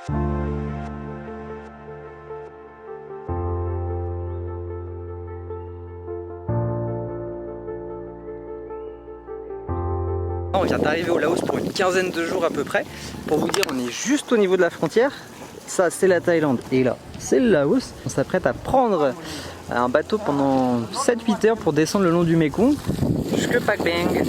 On vient d'arriver au Laos pour une quinzaine de jours à peu près. Pour vous dire, on est juste au niveau de la frontière. Ça, c'est la Thaïlande et là, c'est le Laos. On s'apprête à prendre un bateau pendant 7-8 heures pour descendre le long du Mekong jusque Pak Beng.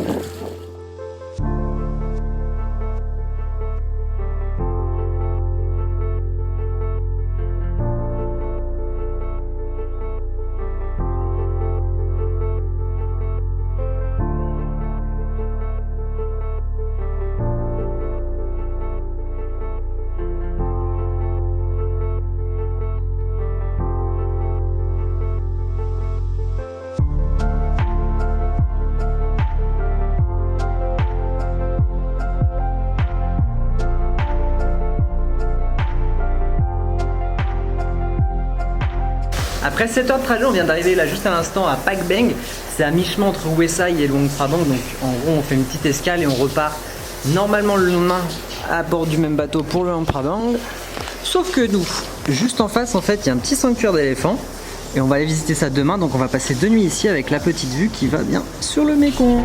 Après 7 heures de trajet, on vient d'arriver là juste à l'instant à Pak Beng. C'est à mi-chemin entre Hue Sai et Luang Prabang. Donc en gros, on fait une petite escale et on repart normalement le lendemain à bord du même bateau pour le Luang Prabang. Sauf que nous, juste en face, en fait, il y a un petit sanctuaire d'éléphants. Et on va aller visiter ça demain. Donc on va passer 2 nuits ici avec la petite vue qui va bien sur le Mekong.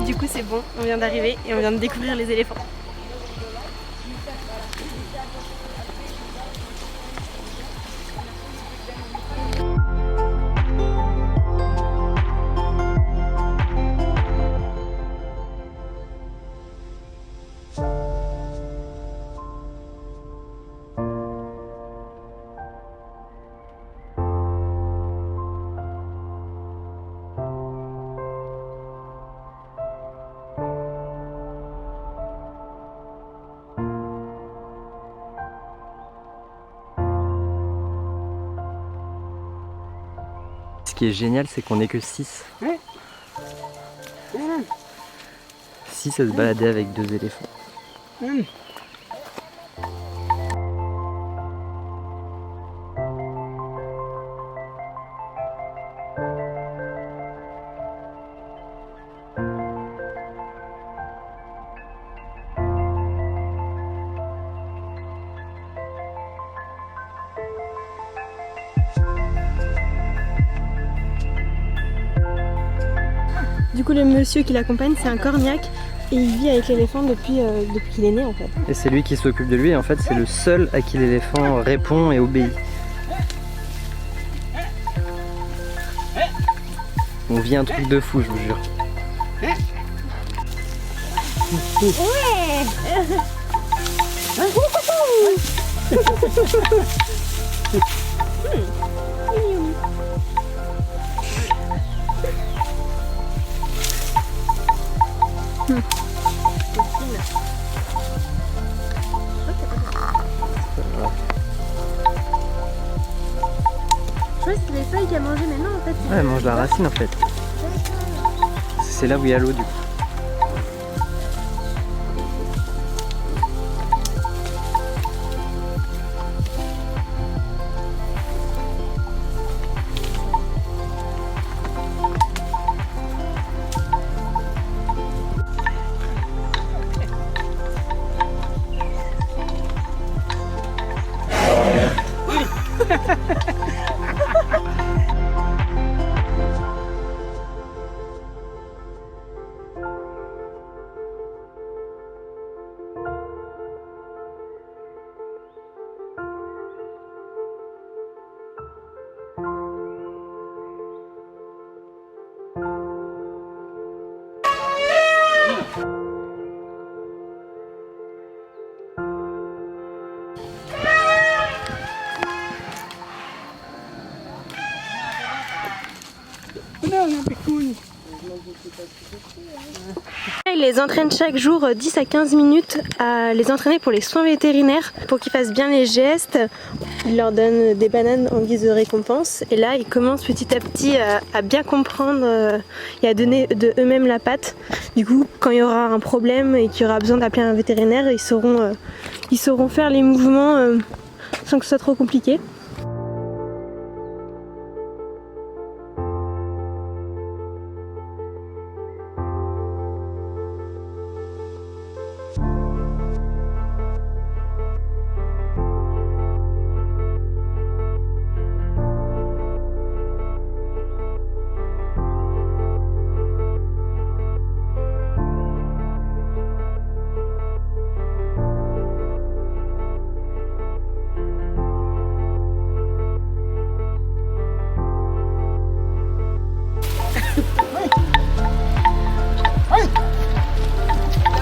Du coup, c'est bon, on vient d'arriver et on vient de découvrir les éléphants. Ce qui est génial, c'est qu'on n'est que 6. 6 à se balader avec 2 éléphants. Du coup, le monsieur qui l'accompagne, c'est un corniaque et il vit avec l'éléphant depuis qu'il est né en fait. Et c'est lui qui s'occupe de lui, et en fait c'est le seul à qui l'éléphant répond et obéit. On vit un truc de fou, je vous jure. Je crois que c'est les feuilles qu'elle a mangé maintenant en fait. Ouais, elle mange la racine en fait. C'est là où il y a l'eau du coup. Il les entraîne chaque jour 10 à 15 minutes à les entraîner pour les soins vétérinaires, pour qu'ils fassent bien les gestes. Il leur donne des bananes en guise de récompense et là ils commencent petit à petit à bien comprendre et à donner de eux-mêmes la patte. Du coup, quand il y aura un problème et qu'il y aura besoin d'appeler un vétérinaire, ils sauront faire les mouvements sans que ce soit trop compliqué.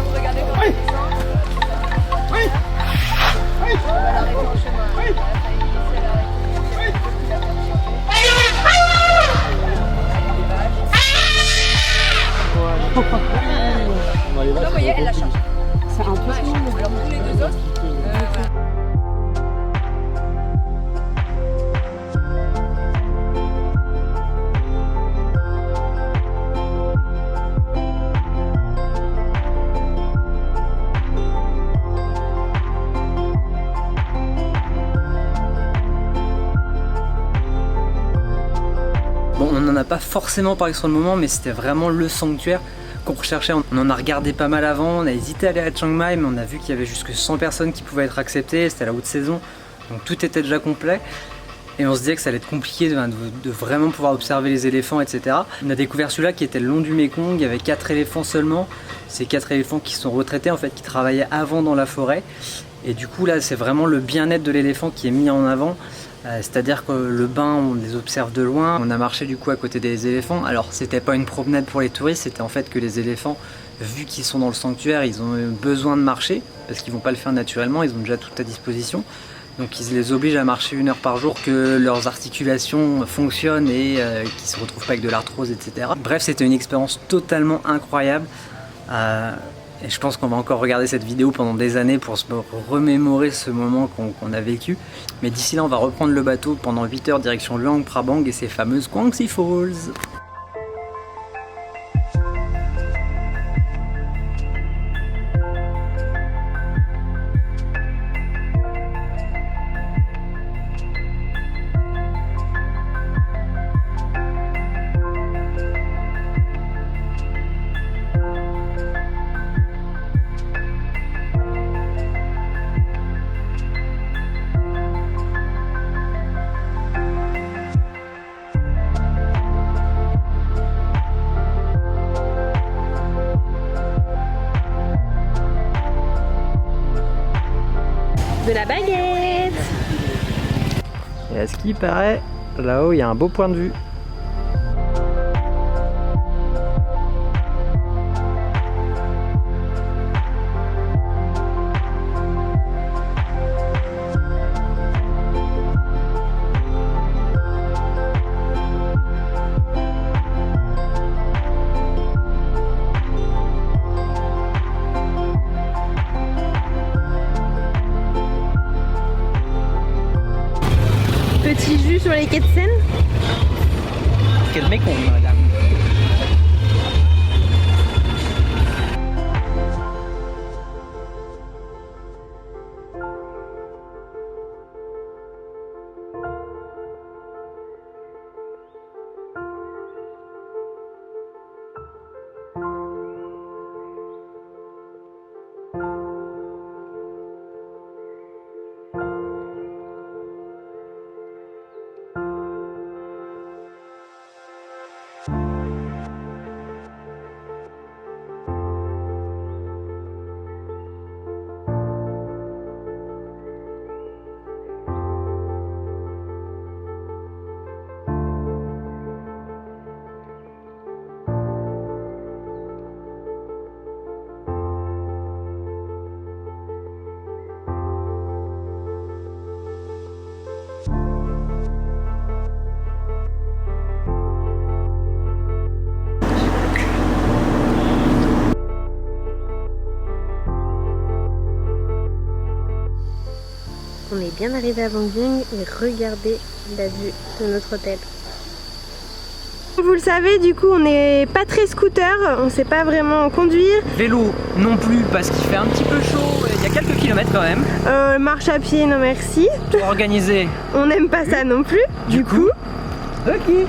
vous regardez comment il descend. On va l'arrêter en chemin. Là, vous voyez, elle la charge. C'est un peu alors tous les deux autres. Bon, on n'en a pas forcément parlé sur le moment, mais c'était vraiment le sanctuaire qu'on recherchait. On en a regardé pas mal avant, on a hésité à aller à Chiang Mai, mais on a vu qu'il y avait jusque 100 personnes qui pouvaient être acceptées, c'était la haute saison, donc tout était déjà complet. Et on se disait que ça allait être compliqué de vraiment pouvoir observer les éléphants, etc. On a découvert celui-là qui était le long du Mékong, il y avait 4 éléphants seulement. Ces 4 éléphants qui sont retraités, en fait, qui travaillaient avant dans la forêt. Et du coup là, c'est vraiment le bien-être de l'éléphant qui est mis en avant. C'est-à-dire que le bain, on les observe de loin. On a marché du coup à côté des éléphants. Alors c'était pas une promenade pour les touristes, c'était en fait que les éléphants, vu qu'ils sont dans le sanctuaire, ils ont besoin de marcher, parce qu'ils vont pas le faire naturellement, ils ont déjà tout à disposition. Donc ils les obligent à marcher 1 heure par jour, que leurs articulations fonctionnent et qu'ils se retrouvent pas avec de l'arthrose, etc. Bref, c'était une expérience totalement incroyable. Et je pense qu'on va encore regarder cette vidéo pendant des années pour se remémorer ce moment qu'on a vécu. Mais d'ici là, on va reprendre le bateau pendant 8 heures direction Luang Prabang et ses fameuses Guangxi Falls. De la baguette. Et à ce qui paraît, là-haut, il y a un beau point de vue. Petit jus sur les quais de Seine. Quel Mékong, madame. On est bien arrivé à Vang Vieng et regardez la vue de notre hôtel. Vous le savez, du coup on n'est pas très scooter, on sait pas vraiment conduire. Vélo non plus parce qu'il fait un petit peu chaud, il y a quelques kilomètres quand même. Marche à pied, non merci. Pour organiser. On n'aime pas ça non plus. Du coup, ok.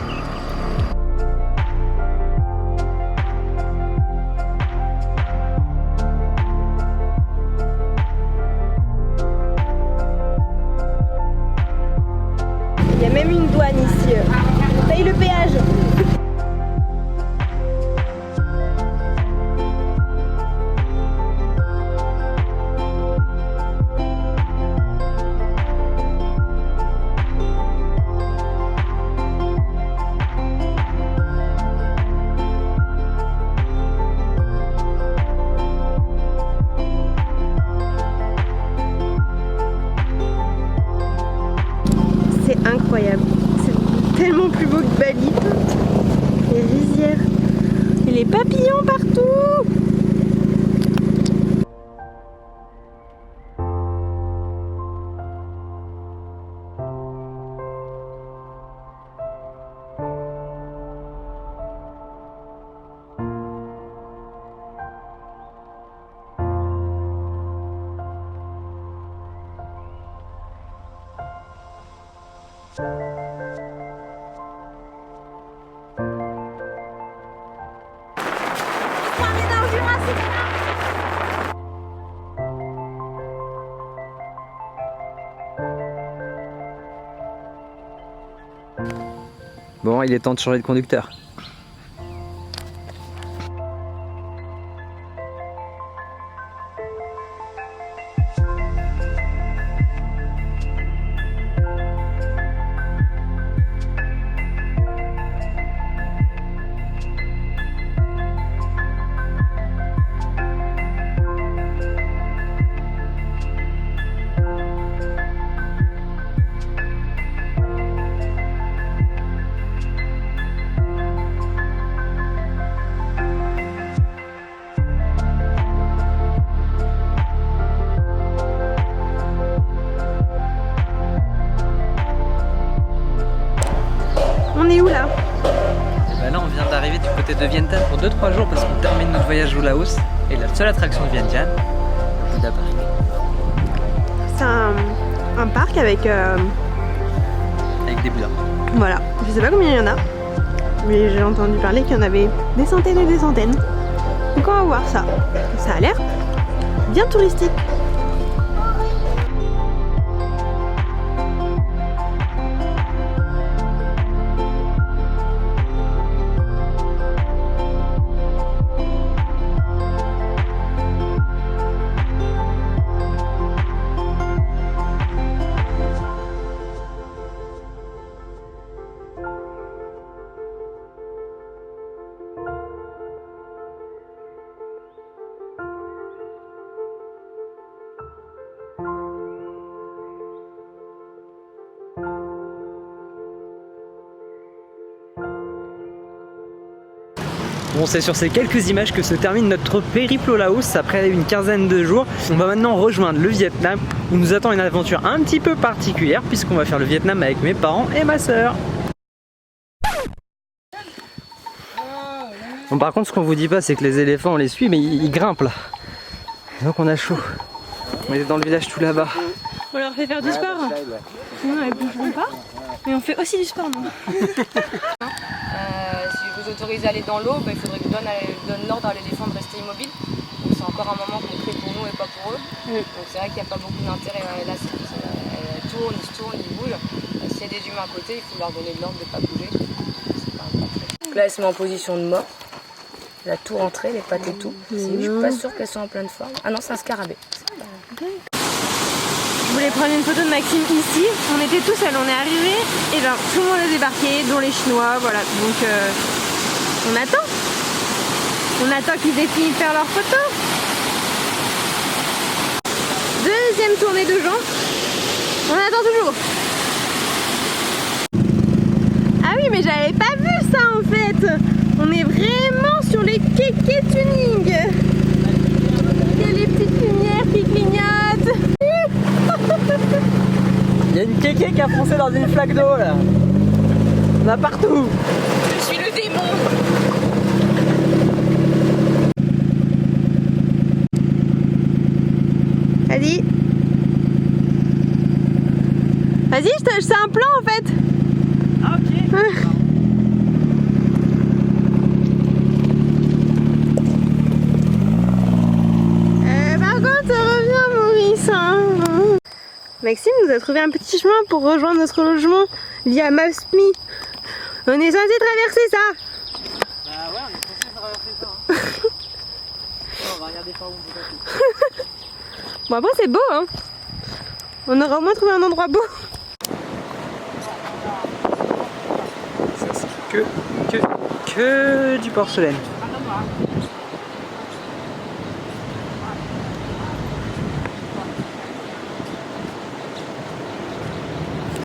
Il y a même une douane ici. Paye le péage. Les papillons partout. Bon, il est temps de changer de conducteur. On est où là? Et ben là on vient d'arriver du côté de Vientiane pour 2-3 jours parce qu'on termine notre voyage au Laos. Et la seule attraction de Vientiane, le Bouddha Park. C'est un parc avec... Avec des Bouddhas. Voilà, je sais pas combien il y en a, mais j'ai entendu parler qu'il y en avait des centaines et des centaines. Donc on va voir ça. Ça a l'air bien touristique. Bon, c'est sur ces quelques images que se termine notre périple au Laos après une quinzaine de jours. On va maintenant rejoindre le Vietnam où nous attend une aventure un petit peu particulière puisqu'on va faire le Vietnam avec mes parents et ma soeur. Bon, par contre, ce qu'on vous dit pas, c'est que les éléphants on les suit mais ils grimpent là. Donc on a chaud. On est dans le village tout là-bas. On leur fait faire du sport. Non, elles bougeront pas. Mais on fait aussi du sport, non? Si je vous autorise à aller dans l'eau, il faudrait que je donne l'ordre à l'éléphant de rester immobile. Donc c'est encore un moment qu'on crée pour nous et pas pour eux. Donc c'est vrai qu'il n'y a pas beaucoup d'intérêt. Là, elle tourne, ils se tournent, ils bougent. S'il y a des humains à côté, il faut leur donner de l'ordre de ne pas bouger. Donc là, elle se met en position de mort. Elle a tout rentré, les pattes et tout. Je suis pas sûre qu'elles sont en pleine forme. Ah non, c'est un scarabée. Je voulais prendre une photo de Maxime ici. On était tout seuls, on est arrivés et genre tout le monde a débarqué, dont les Chinois, voilà. Donc on attend. On attend qu'ils aient fini de faire leurs photos. Deuxième tournée de gens. On attend toujours. Ah oui, mais j'avais pas vu ça en fait. On est vraiment sur les kékés tuning. Il y a les petites lumières qui clignotent. Il y a une kéké qui a foncé dans une flaque d'eau là. On a partout. Je suis le démon. Vas-y. Vas-y, c'est un plan en fait. Ah ok. Par contre, reviens Maurice. Hein. Maxime nous a trouvé un petit chemin pour rejoindre notre logement via Maps.me. On est censé traverser ça. Bah ouais, on est censé traverser ça. Hein. On va regarder par où on peut. Bon après c'est beau hein. On aura au moins trouvé un endroit beau. Ça c'est que du porcelaine.